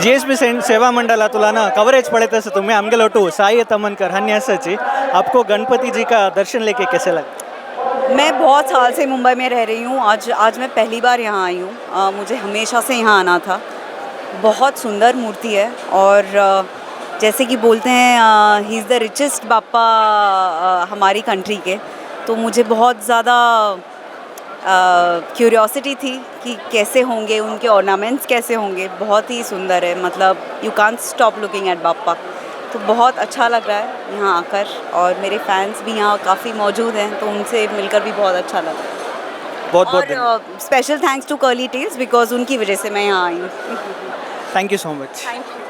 GSP सेवा मंडळातून ना coverage पड़े तसं तुम्ही आमगे लोटू साई तमनकर हन्यासाची आपको गणपति जी का दर्शन लेके कैसे लगा? मैं बहुत साल से मुंबई में रह रही हूँ। आज मैं पहली बार यहाँ आई हूँ। मुझे हमेशा से यहाँ आना था। बहुत सुंदर मूर्ति है और जैसे कि बोलते हैं he is the richest Bappa हमारी कंट्री के। तो मुझे बहुत ज़्यादा क्यूरियोसिटी थी कि कैसे होंगे, उनके ऑर्नामेंट्स कैसे होंगे। बहुत ही सुंदर है, मतलब you can't stop looking at Bappa. तो बहुत अच्छा लग रहा है यहाँ आकर, और मेरे फैंस भी यहाँ काफ़ी मौजूद हैं, तो उनसे मिलकर भी बहुत अच्छा लगा। बहुत बहुत और special thanks to curly tails because उनकी वजह से मैं यहाँ आई हूँ। Thank you so much. Thank you.